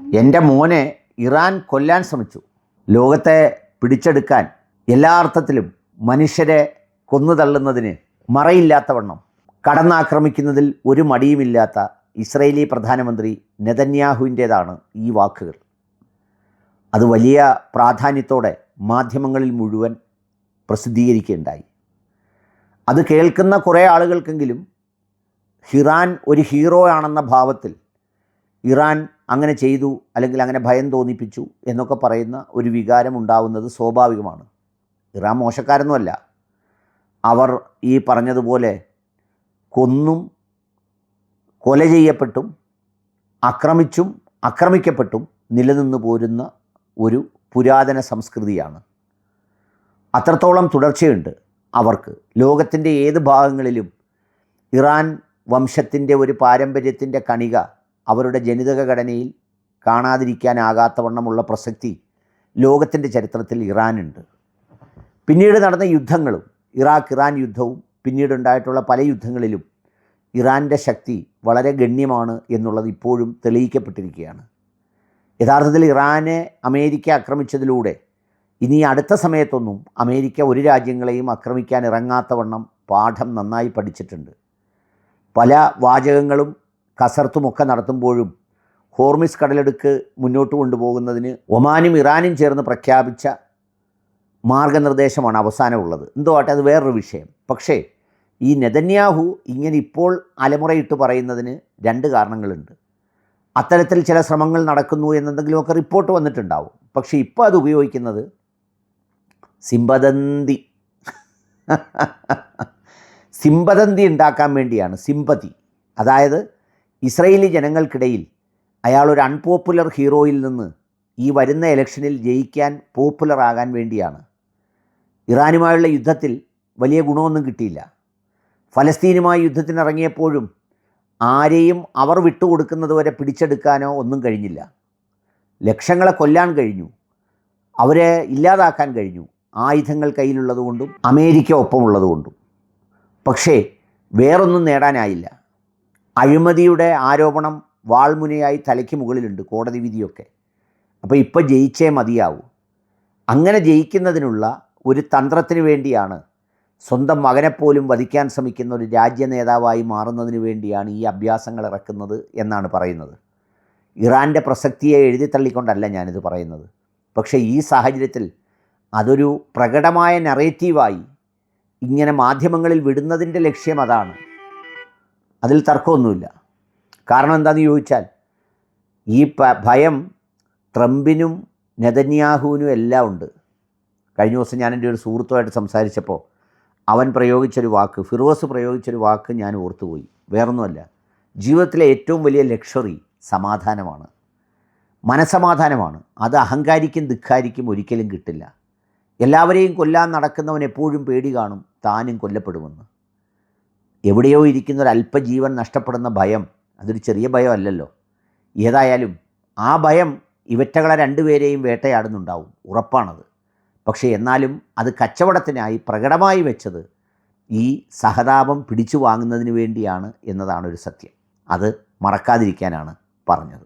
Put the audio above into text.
എൻ്റെ മോനെ ഇറാൻ കൊല്ലാൻ ശ്രമിച്ചു. ലോകത്തെ പിടിച്ചെടുക്കാൻ എല്ലാ അർത്ഥത്തിലും മനുഷ്യരെ കൊന്നു തള്ളുന്നതിന് മറയില്ലാത്തവണ്ണം കടന്നാക്രമിക്കുന്നതിൽ ഒരു മടിയുമില്ലാത്ത ഇസ്രയേലി പ്രധാനമന്ത്രി നെതന്യാഹുവിൻ്റേതാണ് ഈ വാക്കുകൾ. അത് വലിയ പ്രാധാന്യത്തോടെ മാധ്യമങ്ങളിൽ മുഴുവൻ പ്രസിദ്ധീകരിക്കുകയുണ്ടായി. അത് കേൾക്കുന്ന കുറേ ആളുകൾക്കെങ്കിലും ഇറാൻ ഒരു ഹീറോ ആണെന്ന ഭാവത്തിൽ ഇറാൻ അങ്ങനെ ചെയ്തു അല്ലെങ്കിൽ അങ്ങനെ ഭയം തോന്നിപ്പിച്ചു എന്നൊക്കെ പറയുന്ന ഒരു വികാരം ഉണ്ടാവുന്നത് സ്വാഭാവികമാണ്. ഇറാൻ മോശക്കാരൊന്നുമല്ല. അവർ ഈ പറഞ്ഞതുപോലെ കൊന്നും കൊല ചെയ്യപ്പെട്ടും ആക്രമിച്ചും ആക്രമിക്കപ്പെട്ടും നിലനിന്ന് പോരുന്ന ഒരു പുരാതന സംസ്കൃതിയാണ്. അത്രത്തോളം തുടർച്ചയുണ്ട് അവർക്ക്. ലോകത്തിൻ്റെ ഏത് ഭാഗങ്ങളിലും ഇറാൻ വംശത്തിൻ്റെ ഒരു പാരമ്പര്യത്തിൻ്റെ കണിക അവരുടെ ജനിതക ഘടനയിൽ കാണാതിരിക്കാനാകാത്തവണ്ണമുള്ള പ്രസക്തി ലോകത്തിൻ്റെ ചരിത്രത്തിൽ ഇറാനുണ്ട്. പിന്നീട് നടന്ന യുദ്ധങ്ങളും, ഇറാൻ യുദ്ധവും പിന്നീടുണ്ടായിട്ടുള്ള പല യുദ്ധങ്ങളിലും ഇറാൻ്റെ ശക്തി വളരെ ഗണ്യമാണ് എന്നുള്ളത് ഇപ്പോഴും തെളിയിക്കപ്പെട്ടിരിക്കുകയാണ്. യഥാർത്ഥത്തിൽ ഇറാനെ അമേരിക്ക ആക്രമിച്ചതിലൂടെ ഇനി അടുത്ത സമയത്തൊന്നും അമേരിക്ക ഒരു രാജ്യങ്ങളെയും ആക്രമിക്കാൻ ഇറങ്ങാത്തവണ്ണം പാഠം നന്നായി പഠിച്ചിട്ടുണ്ട്. പല വാചകങ്ങളും കസർത്തുമൊക്കെ നടത്തുമ്പോഴും ഹോർമിസ് കടലെടുക്ക് മുന്നോട്ട് കൊണ്ടുപോകുന്നതിന് ഒമാനും ഇറാനും ചേർന്ന് പ്രഖ്യാപിച്ച മാർഗനിർദ്ദേശമാണ് അവസാനമുള്ളത്. എന്തോ ആട്ടെ, അത് വേറൊരു വിഷയം. പക്ഷേ ഈ നെതന്യാഹു ഇങ്ങനെ ഇപ്പോൾ അലമുറയിട്ട് പറയുന്നതിന് രണ്ട് കാരണങ്ങളുണ്ട്. അത്തരത്തിൽ ചില ശ്രമങ്ങൾ നടക്കുന്നു എന്നെന്തെങ്കിലുമൊക്കെ റിപ്പോർട്ട് വന്നിട്ടുണ്ടാവും. പക്ഷേ ഇപ്പോൾ അത് ഉപയോഗിക്കുന്നത് സിമ്പതന്തി ഉണ്ടാക്കാൻ വേണ്ടിയാണ്. സിമ്പതി, അതായത് ഇസ്രയേലി ജനങ്ങൾക്കിടയിൽ അയാളൊരു അൺപോപ്പുലർ ഹീറോയിൽ നിന്ന് ഈ വരുന്ന ഇലക്ഷനിൽ ജയിക്കാൻ പോപ്പുലർ ആകാൻ വേണ്ടിയാണ്. ഇറാനുമായുള്ള യുദ്ധത്തിൽ വലിയ ഗുണമൊന്നും കിട്ടിയില്ല. ഫലസ്തീനുമായി യുദ്ധത്തിനിറങ്ങിയപ്പോഴും ആരെയും അവർ വിട്ടുകൊടുക്കുന്നത് വരെ പിടിച്ചെടുക്കാനോ ഒന്നും കഴിഞ്ഞില്ല. ലക്ഷങ്ങളെ കൊല്ലാൻ കഴിഞ്ഞു, അവരെ ഇല്ലാതാക്കാൻ കഴിഞ്ഞു, ആയുധങ്ങൾ കയ്യിലുള്ളതുകൊണ്ടും അമേരിക്ക ഒപ്പമുള്ളതുകൊണ്ടും. പക്ഷേ വേറൊന്നും നേടാനായില്ല. അഴിമതിയുടെ ആരോപണം വാൾമുനയായി തലയ്ക്ക് മുകളിലുണ്ട്, കോടതി വിധിയൊക്കെ. അപ്പോൾ ഇപ്പോൾ ജയിച്ചേ മതിയാവൂ. അങ്ങനെ ജയിക്കുന്നതിനുള്ള ഒരു തന്ത്രത്തിന് വേണ്ടിയാണ്, സ്വന്തം മകനെപ്പോലും വധിക്കാൻ ശ്രമിക്കുന്ന ഒരു രാജ്യ നേതാവായി മാറുന്നതിന് വേണ്ടിയാണ് ഈ അഭ്യാസങ്ങൾ ഇറക്കുന്നത് എന്നാണ് പറയുന്നത്. ഇറാൻ്റെ പ്രസക്തിയെ എഴുതിത്തള്ളിക്കൊണ്ടല്ല ഞാനിത് പറയുന്നത്. പക്ഷേ ഈ സാഹചര്യത്തിൽ അതൊരു പ്രകടമായ നറേറ്റീവായി ഇങ്ങനെ മാധ്യമങ്ങളിൽ വിടുന്നതിൻ്റെ ലക്ഷ്യം അതാണ്. അതിൽ തർക്കമൊന്നുമില്ല. കാരണം എന്താണെന്ന് ചോദിച്ചാൽ, ഈ ഭയം ട്രംപിനും നെതന്യാഹുവിനും എല്ലാം ഉണ്ട്. കഴിഞ്ഞ ദിവസം ഞാൻ എൻ്റെ ഒരു സുഹൃത്തുമായിട്ട് സംസാരിച്ചപ്പോൾ അവൻ പ്രയോഗിച്ചൊരു വാക്ക്, ഫിറോസ് പ്രയോഗിച്ചൊരു വാക്ക് ഞാൻ ഓർത്തുപോയി. വേറൊന്നുമല്ല, ജീവിതത്തിലെ ഏറ്റവും വലിയ ലക്ഷറി സമാധാനമാണ്, മനസമാധാനമാണ്. അത് അഹങ്കാരിക്കും ധിക്കാരിക്കും ഒരിക്കലും കിട്ടില്ല. എല്ലാവരെയും കൊല്ലാൻ നടക്കുന്നവൻ എപ്പോഴും പേടി കാണും താനും കൊല്ലപ്പെടുമെന്ന്. എവിടെയോ ഇരിക്കുന്നൊരല്പജീവൻ നഷ്ടപ്പെടുന്ന ഭയം അതൊരു ചെറിയ ഭയമല്ലല്ലോ. ഏതായാലും ആ ഭയം ഇവറ്റകളെ രണ്ടുപേരെയും വേട്ടയാടുന്നുണ്ടാവും, ഉറപ്പാണത്. പക്ഷേ എന്നാലും അത് കച്ചവടത്തിനായി പ്രകടമായി വെച്ചത് ഈ സഹതാപം പിടിച്ചു വാങ്ങുന്നതിന് വേണ്ടിയാണ് എന്നതാണ് ഒരു സത്യം. അത് മറക്കാതിരിക്കാനാണ് പറഞ്ഞത്.